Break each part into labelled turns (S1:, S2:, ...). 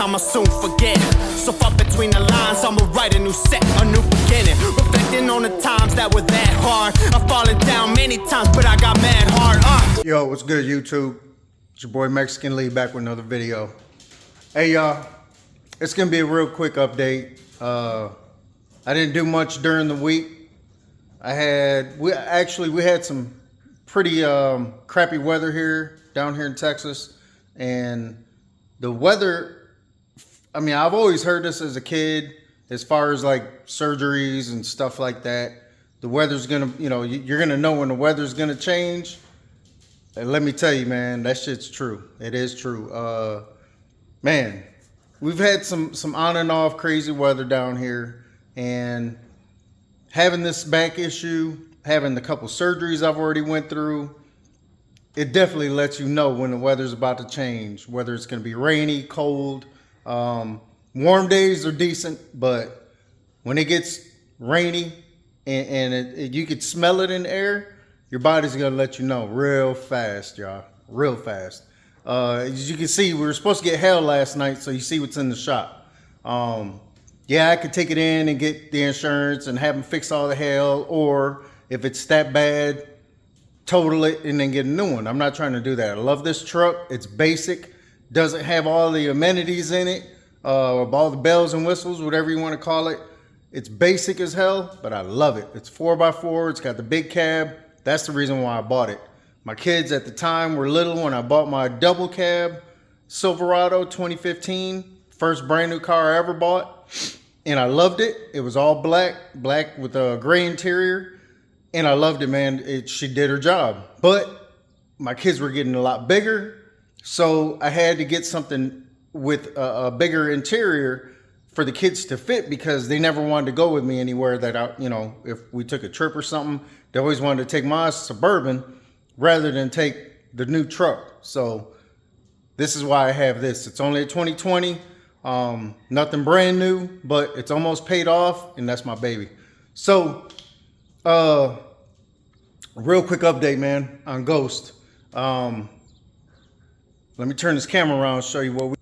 S1: I'ma soon forget. So far between the lines, I'ma write a new set, a new beginning. Reflecting on the times that were that hard. I've fallen down many times, but I got mad hard.
S2: Yo, what's good, YouTube? It's your boy Mexican Lee back with another video. Hey, y'all. It's gonna be a real quick update. I didn't do much during the week. We had some pretty crappy weather down here in Texas, and the weather, I mean, I've always heard this as a kid, as far as like surgeries and stuff like that. The weather's gonna, you're gonna know when the weather's gonna change. And let me tell you, man, that shit's true. It is true. Man, we've had some on and off crazy weather down here, and having this back issue, having the couple surgeries I've already went through, it definitely lets you know when the weather's about to change, whether it's going to be rainy, cold. Warm days are decent, but when it gets rainy and you could smell it in the air, your body's going to let you know real fast, y'all, real fast. As you can see, we were supposed to get hail last night, so you see what's in the shop. Yeah, I could take it in and get the insurance and have them fix all the hail, or if it's that bad, total it and then get a new one. I'm not trying to do that. I love this truck. It's basic, doesn't have all the amenities in it, all the bells and whistles, whatever you want to call it. It's basic as hell, but I love it. It's 4x4. It's got the big cab. That's the reason why I bought it. My kids at the time were little when I bought my double cab Silverado 2015, first brand new car I ever bought, and I loved it. It was all black with a gray interior, and I loved it, man. She did her job, but my kids were getting a lot bigger, so I had to get something with a bigger interior for the kids to fit, because they never wanted to go with me anywhere that if we took a trip or something, they always wanted to take my Suburban rather than take the new truck. So this is why I have this. It's only a 2020, nothing brand new, but it's almost paid off, and that's my baby. So real quick update, man, on Ghost. Let me turn this camera around and show you what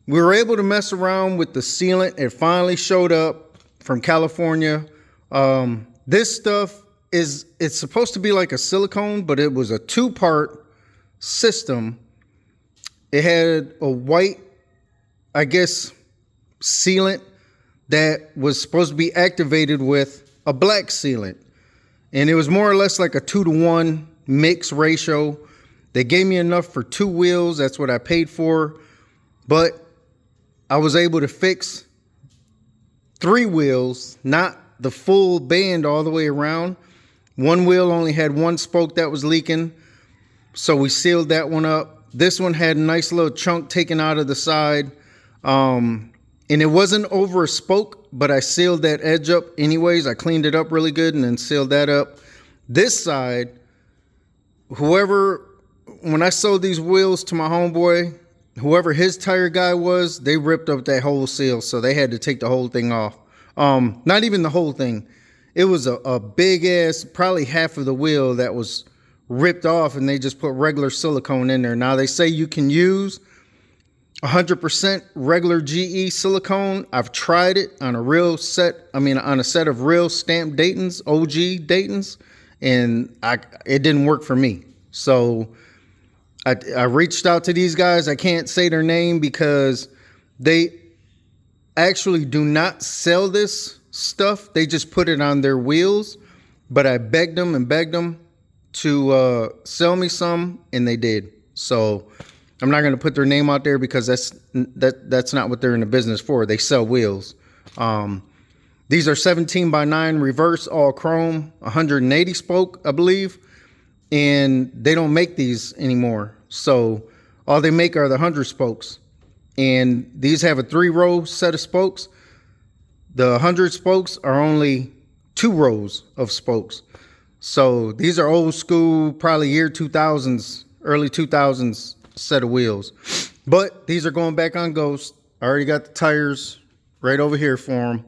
S2: we were able to mess around with the sealant. It finally showed up from California. This stuff it's supposed to be like a silicone, but it was a two-part system. It had a white, I guess, sealant that was supposed to be activated with a black sealant. And it was more or less like a 2-to-1 mix ratio. They gave me enough for 2 wheels. That's what I paid for. But I was able to fix 3 wheels, not the full band all the way around. 1 wheel only had 1 spoke that was leaking, so we sealed that one up. This one had a nice little chunk taken out of the side, and it wasn't over a spoke, but I sealed that edge up anyways. I cleaned it up really good and then sealed that up. This side, when I sold these wheels to my homeboy, whoever his tire guy was, they ripped up that whole seal, so they had to take the whole thing off. Not even the whole thing. It was a big ass, probably half of the wheel that was ripped off, and they just put regular silicone in there. Now they say you can use 100% regular GE silicone. I've tried it on a set of real stamped Daytons, OG Daytons, and it didn't work for me. So I reached out to these guys. I can't say their name because they actually do not sell this stuff. They just put it on their wheels. But I begged them to sell me some, and they did. So I'm not going to put their name out there because that's not what they're in the business for. They sell wheels. These are 17x9 reverse all chrome, 180 spoke, I believe. And they don't make these anymore. So all they make are the 100 spokes. And these have a 3-row set of spokes. The 100 spokes are only 2 rows of spokes. So these are old school, probably year 2000s, early 2000s set of wheels. But these are going back on Ghost. I already got the tires right over here for them.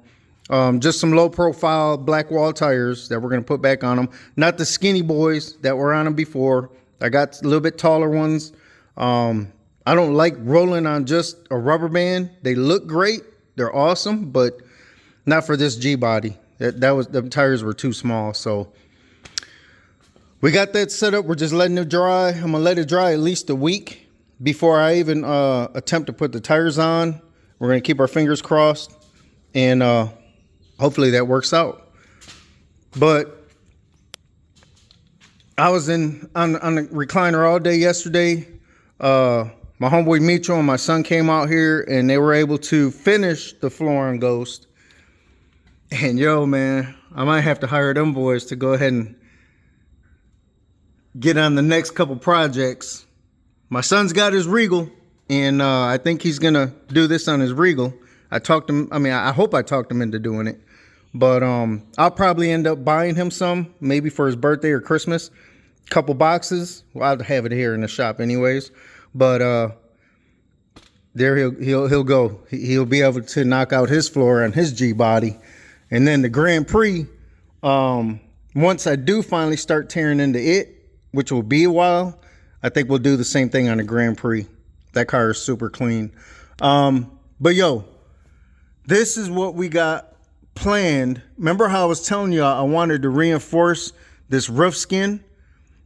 S2: Just some low profile black wall tires that we're going to put back on them. Not the skinny boys that were on them before. I got a little bit taller ones. I don't like rolling on just a rubber band. They look great. They're awesome, but not for this G body. The tires were too small. So we got that set up. We're just letting it dry. I'm gonna let it dry at least a week before I even attempt to put the tires on. We're gonna keep our fingers crossed, and hopefully that works out. But I was on the recliner all day yesterday. My homeboy Mitchell and my son came out here, and they were able to finish the Flooring Ghost. And yo, man, I might have to hire them boys to go ahead and get on the next couple projects. My son's got his Regal, and I think he's gonna do this on his Regal. I hope I talked him into doing it. But I'll probably end up buying him some, maybe for his birthday or Christmas. Couple boxes. Well, I'll have it here in the shop anyways. But there he'll go. He'll be able to knock out his floor on his G body. And then the Grand Prix, once I do finally start tearing into it, which will be a while, I think we'll do the same thing on the Grand Prix. That car is super clean. But yo, this is what we got planned. Remember how I was telling you I wanted to reinforce this roof skin?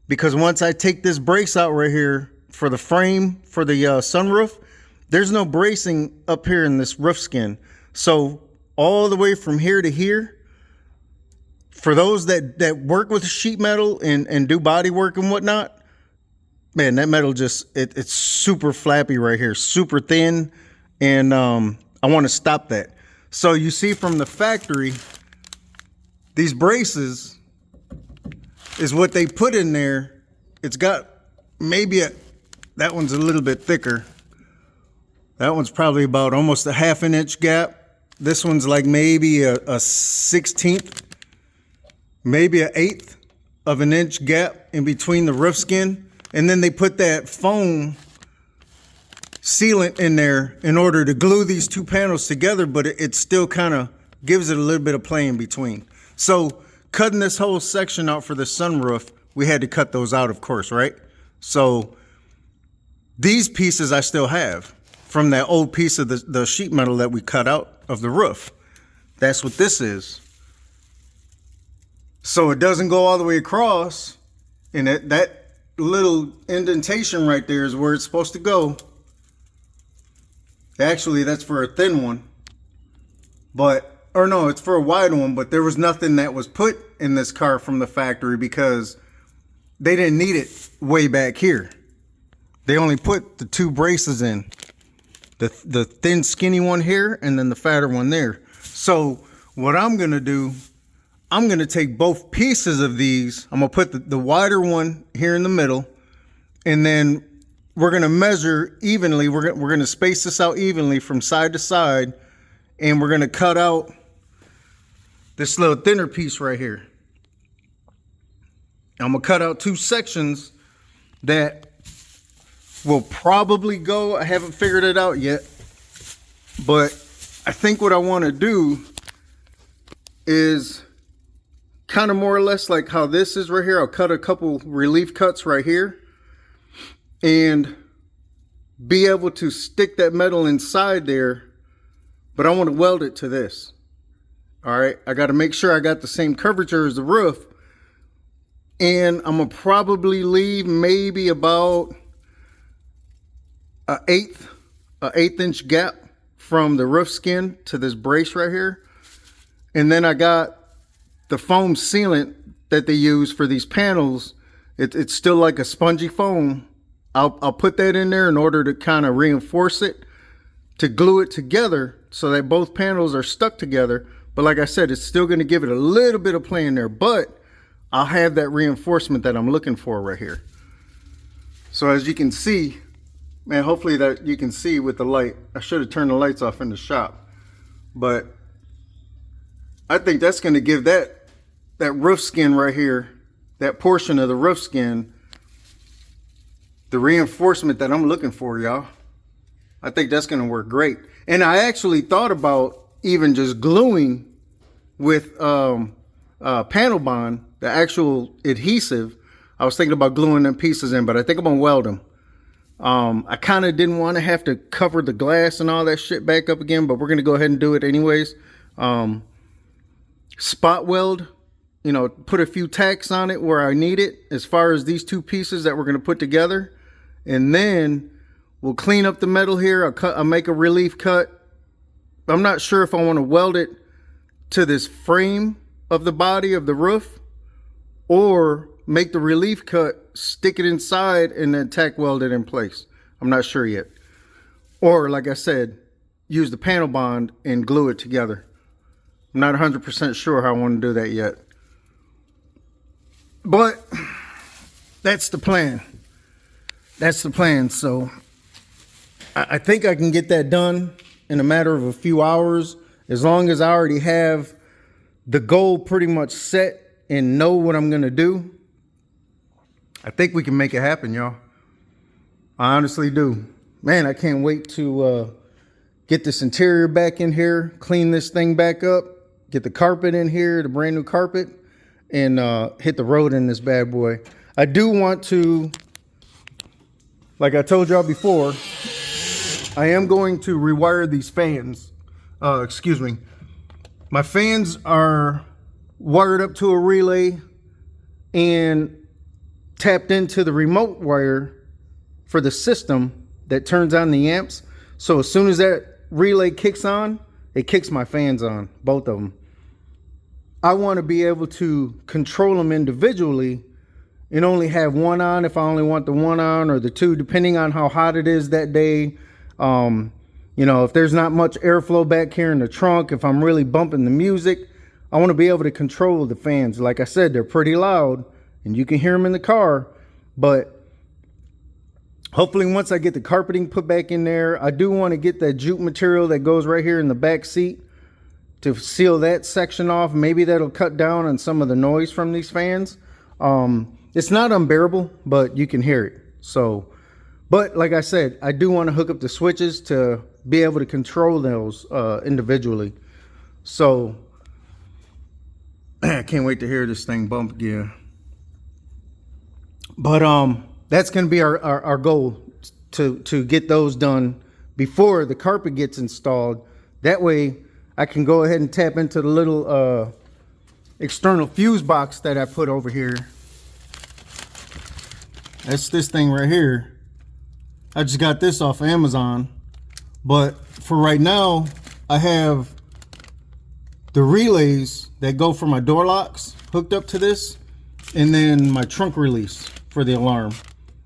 S2: Because once I take this brace out right here for the frame for the sunroof, there's no bracing up here in this roof skin. So all the way from here to here, for those that work with sheet metal and do body work and whatnot, man, that metal just, it's super flappy right here, super thin. And I want to stop that. So you see from the factory, these braces is what they put in there. It's got maybe that one's a little bit thicker. That one's probably about almost a 1/2 inch gap. This one's like maybe a 1/16, maybe an 1/8 of an inch gap in between the roof skin. And then they put that foam sealant in there in order to glue these two panels together, but it still kind of gives it a little bit of play in between. So cutting this whole section out for the sunroof, we had to cut those out, of course, right? So these pieces I still have from that old piece of the sheet metal that we cut out of the roof. That's what this is. So it doesn't go all the way across, and that little indentation right there is where it's supposed to go. Actually, that's for a thin one, or no, it's for a wide one, but there was nothing that was put in this car from the factory because they didn't need it way back here. They only put the two braces in, the thin skinny one here and then the fatter one there. So what I'm going to do, I'm going to take both pieces of these. I'm going to put the wider one here in the middle, and then we're going to measure evenly. We're going to space this out evenly from side to side, and we're going to cut out this little thinner piece right here. I'm going to cut out two sections that will probably go. I haven't figured it out yet, but I think what I want to do is kind of more or less like how this is right here. I'll cut a couple relief cuts right here and be able to stick that metal inside there, but I want to weld it to this. All right, I got to make sure I got the same curvature as the roof, and I'm gonna probably leave maybe about an eighth inch gap from the roof skin to this brace right here. And then I got the foam sealant that they use for these panels. It's still like a spongy foam. I'll put that in there in order to kind of reinforce it, to glue it together so that both panels are stuck together. But like I said, it's still going to give it a little bit of play in there, but I'll have that reinforcement that I'm looking for right here. So as you can see, man, hopefully that you can see with the light. I should have turned the lights off in the shop, but I think that's going to give that roof skin right here, that portion of the roof skin, the reinforcement that I'm looking for, y'all. I think that's going to work great. And I actually thought about even just gluing with panel bond, the actual adhesive. I was thinking about gluing them pieces in, but I think I'm going to weld them. I kind of didn't want to have to cover the glass and all that shit back up again, but we're going to go ahead and do it anyways. Spot weld, you know, put a few tacks on it where I need it as far as these two pieces that we're going to put together. And then we'll clean up the metal here. I'll make a relief cut. I'm not sure if I want to weld it to this frame of the body of the roof or make the relief cut, stick it inside, and then tack weld it in place. I'm not sure yet. Or, like I said, use the panel bond and glue it together. I'm not 100% sure how I want to do that yet. But that's the plan. That's the plan. So I think I can get that done in a matter of a few hours, as long as I already have the goal pretty much set and know what I'm going to do. I think we can make it happen, y'all. I honestly do. Man, I can't wait to get this interior back in here, clean this thing back up, get the carpet in here, the brand new carpet, and hit the road in this bad boy. I do want to, like I told y'all before, I am going to rewire these fans. Excuse me. My fans are wired up to a relay and tapped into the remote wire for the system that turns on the amps. So as soon as that relay kicks on, it kicks my fans on, both of them. I want to be able to control them individually and only have one on if I only want the one on, or the two, depending on how hot it is that day. You know, if there's not much airflow back here in the trunk, if I'm really bumping the music, I want to be able to control the fans. Like I said, they're pretty loud and you can hear them in the car, but hopefully once I get the carpeting put back in there, I do want to get that jute material that goes right here in the back seat to seal that section off. Maybe that'll cut down on some of the noise from these fans. It's not unbearable, but you can hear it. So, but like I said, I do want to hook up the switches to be able to control those individually. So I can't wait to hear this thing bump again. But that's going to be our goal, to get those done before the carpet gets installed. That way I can go ahead and tap into the little external fuse box that I put over here. That's this thing right here. I just got this off of Amazon. But for right now, I have the relays that go for my door locks hooked up to this, and then my trunk release for the alarm.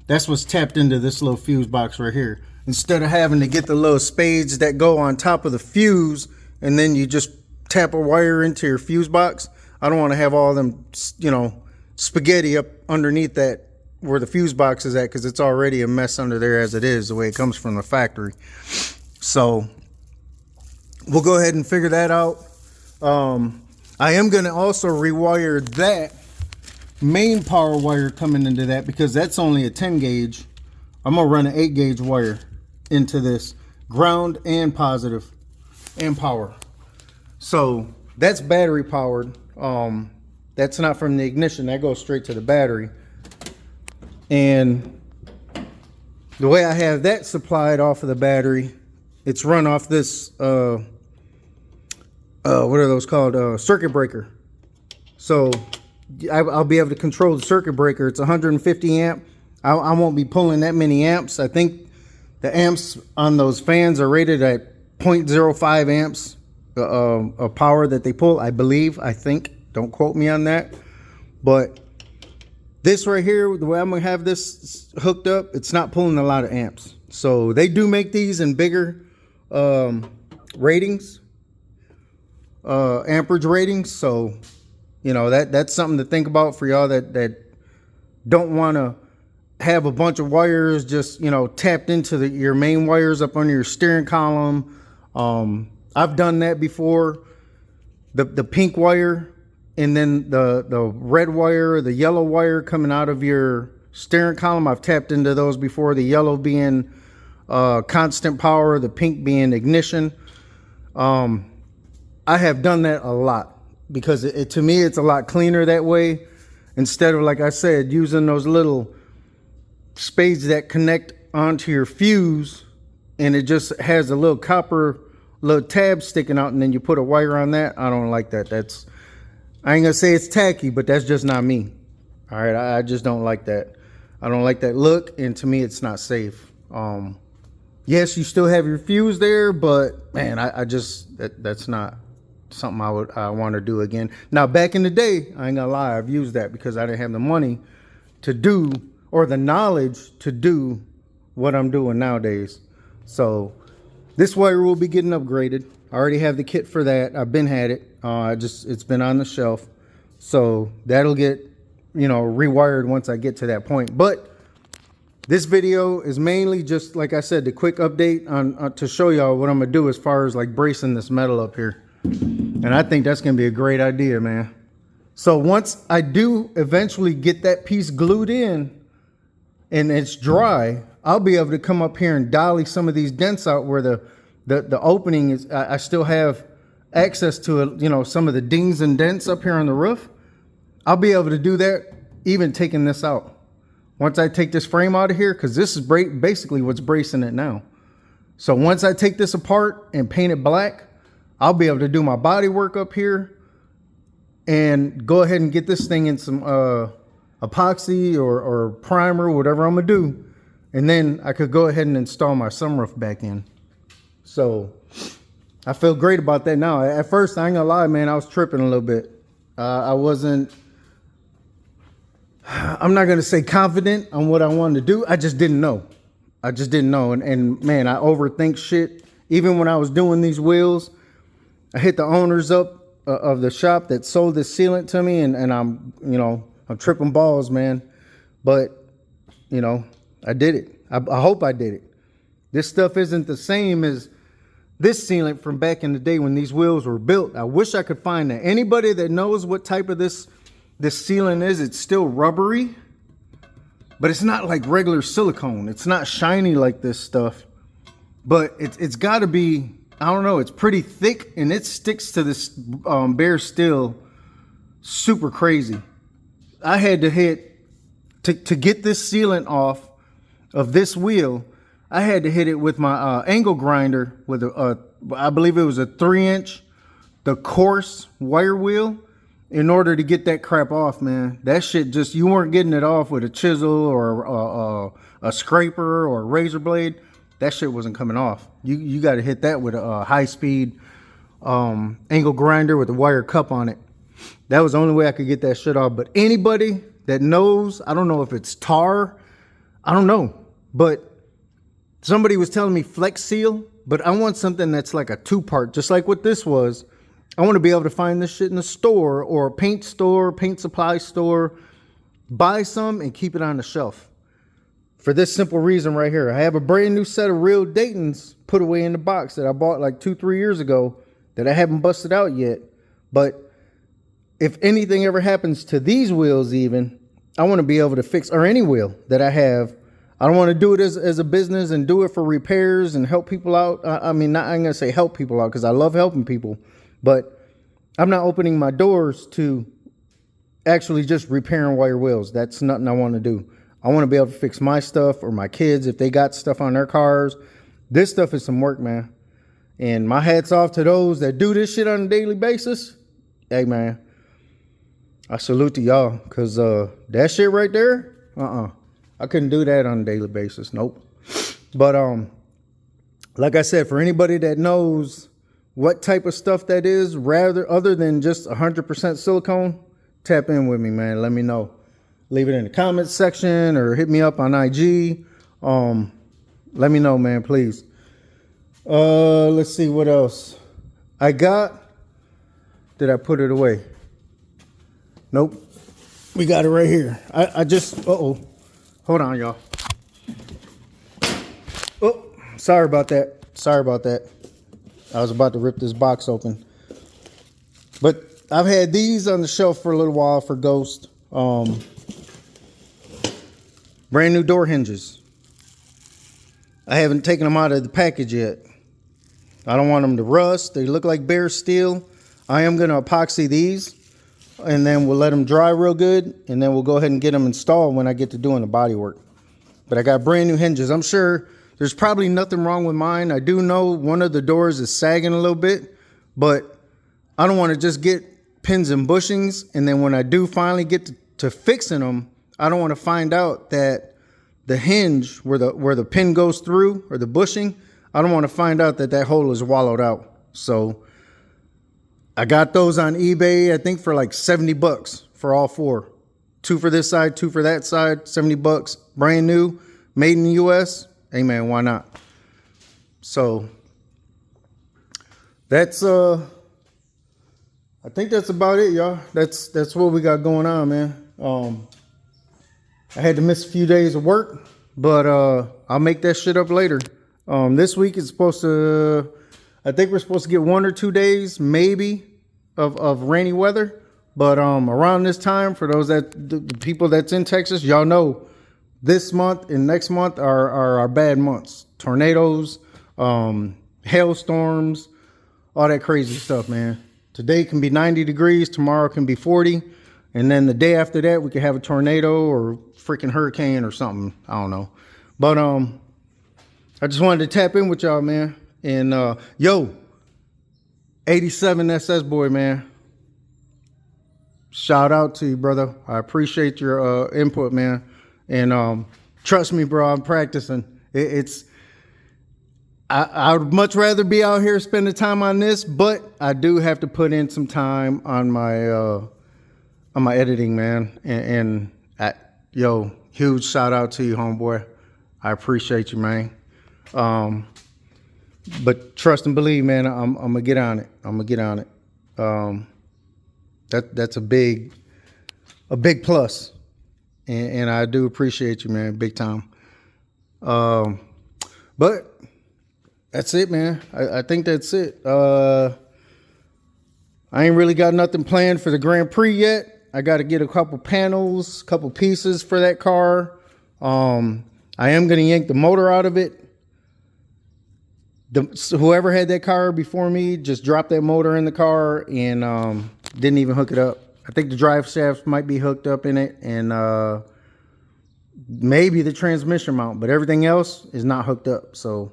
S2: That's what's tapped into this little fuse box right here. Instead of having to get the little spades that go on top of the fuse and then you just tap a wire into your fuse box, I don't want to have all them, you know, spaghetti up underneath that where the fuse box is at, because it's already a mess under there as it is, the way it comes from the factory. So we'll go ahead and figure that out. I am going to also rewire that main power wire coming into that, because that's only a 10 gauge. I'm going to run an 8 gauge wire into this, ground and positive and power. So that's battery powered. That's not from the ignition, that goes straight to the battery. And the way I have that supplied off of the battery, it's run off this what are those called, circuit breaker. So I'll be able to control the circuit breaker. It's 150 amp. I won't be pulling that many amps. I think the amps on those fans are rated at 0.05 amps of power that they pull, I believe. I think, don't quote me on that. But this right here, the way I'm gonna have this hooked up, it's not pulling a lot of amps. So they do make these in bigger ratings, amperage ratings. So, you know, that's something to think about for y'all that don't want to have a bunch of wires just, you know, tapped into your main wires up under your steering column. I've done that before. The pink wire and then the red wire, the yellow wire coming out of your steering column, I've tapped into those before. The yellow being constant power, the pink being ignition. I have done that a lot because to me it's a lot cleaner that way, instead of, like I said, using those little spades that connect onto your fuse and it just has a little copper little tab sticking out and then you put a wire on that. I don't like that. I ain't gonna say it's tacky, but that's just not me. All right, I just don't like that. I don't like that look, and to me it's not safe. Yes, you still have your fuse there, but man, I just that's not something I want to do again. Now, back in the day, I ain't gonna lie, I've used that because I didn't have the money to do, or the knowledge to do what I'm doing nowadays. So this wire will be getting upgraded. I already have the kit for that. I've been had it. It's been on the shelf. So that'll get, rewired once I get to that point. But this video is mainly just, like I said, the quick update on to show y'all what I'm gonna do as far as like bracing this metal up here. And I think that's gonna be a great idea, man. So once I do eventually get that piece glued in and it's dry, I'll be able to come up here and dolly some of these dents out where the opening is. I still have access to it, some of the dings and dents up here on the roof. I'll be able to do that even taking this out. Once I take this frame out of here, because this is basically what's bracing it now. So once I take this apart and paint it black, I'll be able to do my body work up here and go ahead and get this thing in some epoxy or primer, whatever I'm gonna do. And then I could go ahead and install my sunroof back in. So I feel great about that now. At first, I ain't gonna lie, man, I was tripping a little bit. I'm not gonna say confident on what I wanted to do. I just didn't know. And man, I overthink shit. Even when I was doing these wheels, I hit the owners up of the shop that sold this sealant to me, and I'm tripping balls, man. But I did it. I hope I did it. This stuff isn't the same as this sealant from back in the day when these wheels were built. I wish I could find that. Anybody that knows what type of this sealant is, it's still rubbery, but it's not like regular silicone. It's not shiny like this stuff, but it's got to be, I don't know, it's pretty thick and it sticks to this bare steel super crazy. I had to hit, to get this sealant off of this wheel, I had to hit it with my angle grinder with I believe it was a 3-inch, the coarse wire wheel, in order to get that crap off, man. That shit just, you weren't getting it off with a chisel or a scraper or a razor blade. That shit wasn't coming off. You got to hit that with a high-speed angle grinder with a wire cup on it. That was the only way I could get that shit off. But anybody that knows, I don't know if it's tar, I don't know. But somebody was telling me Flex Seal, but I want something that's like a 2-part, just like what this was. I want to be able to find this shit in the store or a paint store, paint supply store, buy some and keep it on the shelf. For this simple reason right here. I have a brand new set of real Daytons put away in the box that I bought like 2-3 years ago that I haven't busted out yet. But if anything ever happens to these wheels even, I want to be able to fix, or any wheel that I have. I don't want to do it as a business and do it for repairs and help people out. I mean, I'm going to say help people out because I love helping people. But I'm not opening my doors to actually just repairing wire wheels. That's nothing I want to do. I want to be able to fix my stuff or my kids if they got stuff on their cars. This stuff is some work, man. And my hat's off to those that do this shit on a daily basis. Hey, man, I salute to y'all because that shit right there, I couldn't do that on a daily basis. Nope. But like I said, for anybody that knows what type of stuff that is, rather other than just 100% silicone, tap in with me, man. Let me know. Leave it in the comments section or hit me up on IG. Let me know, man, please. Let's see what else I got. Did I put it away? Nope. We got it right here. I just, hold on, y'all. Oh, sorry about that. I was about to rip this box open. But I've had these on the shelf for a little while for Ghost. Brand new door hinges. I haven't taken them out of the package yet. I don't want them to rust. They look like bare steel. I am going to epoxy these. And then we'll let them dry real good. And then we'll go ahead and get them installed when I get to doing the body work. but I got brand new hinges. I'm sure there's probably nothing wrong with mine. I do know one of the doors is sagging a little bit, but I don't want to just get pins and bushings. And then when I do finally get to fixing them, I don't want to find out that the hinge where the pin goes through, or the bushing, I don't want to find out that that hole is wallowed out. So I got those on eBay, I think for like 70 bucks for all four. 2 for this side, 2 for that side, 70 bucks, brand new, made in the US. Hey man, why not? So that's I think that's about it, y'all. That's what we got going on, man. I had to miss a few days of work, but I'll make that shit up later. This week is supposed to, I think we're supposed to get 1 or 2 days, maybe, of rainy weather. But around this time, for those the people that's in Texas, y'all know this month and next month are our bad months. Tornadoes, hailstorms, all that crazy stuff, man. Today can be 90 degrees, tomorrow can be 40. And then the day after that, we could have a tornado or freaking hurricane or something. I don't know. But I just wanted to tap in with y'all, man. And yo, 87 SS boy, man. Shout out to you, brother. I appreciate your input, man. And trust me, bro, I'm practicing. I would much rather be out here spending time on this, but I do have to put in some time on my editing, man. And yo, huge shout out to you, homeboy. I appreciate you, man. But trust and believe, man, I'm gonna get on it. I'm gonna get on it. That's a big plus, and I do appreciate you, man, big time. But that's it, man. I think that's it. I ain't really got nothing planned for the Grand Prix yet. I got to get a couple panels, couple pieces for that car. I am gonna yank the motor out of it. Whoever had that car before me just dropped that motor in the car and didn't even hook it up. I think the drive shafts might be hooked up in it, and maybe the transmission mount, but everything else is not hooked up. So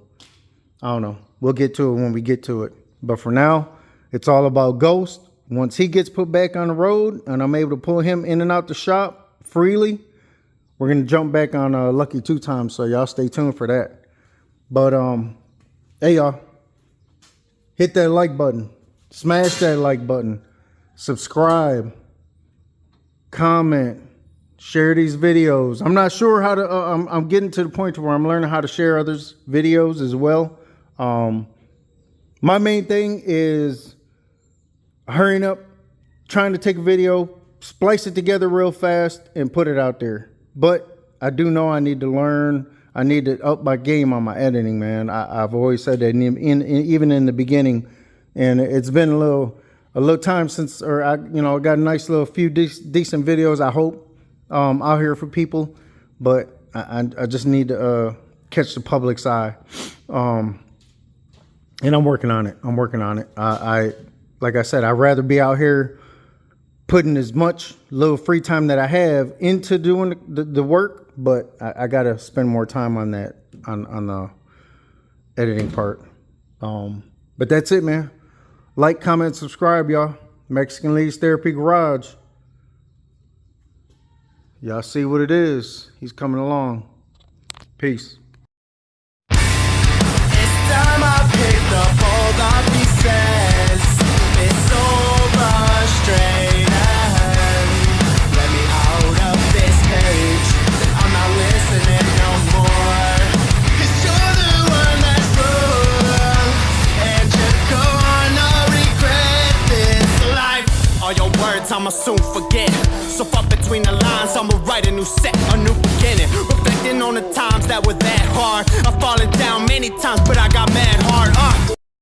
S2: I don't know. We'll get to it when we get to it. But for now, it's all about Ghost. Once he gets put back on the road and I'm able to pull him in and out the shop freely, we're going to jump back on Lucky 2 Times. So y'all stay tuned for that. But hey, y'all, hit that like button, smash that like button, subscribe, comment, share these videos. I'm not sure how to, I'm getting to the point where I'm learning how to share others' videos as well. My main thing is hurrying up, trying to take a video, splice it together real fast and put it out there. But I do know I need to learn. I need to up my game on my editing, man. I've always said that even in the beginning, and it's been a little time since, or I got a nice little few decent videos, I hope, out here for people, but I just need to catch the public's eye, and I'm working on it. I like I said, I'd rather be out here putting as much little free time that I have into doing the work, but I gotta spend more time on that, on the editing part. But that's it, man. Like, comment, subscribe, y'all. Mexican Lee's Therapy Garage. Y'all see what it is. He's coming along. Peace.
S1: It's time I picked up all the pieces. It's so frustrating. Let me out of this cage. I'm not listening no more. 'Cause you're the one that's wrong, and you're gonna regret this life. All your words I'ma soon forget. So far between the lines, I'ma write a new set, a new beginning. Reflecting on the times that were that hard. I've fallen down many times, but I got mad hard.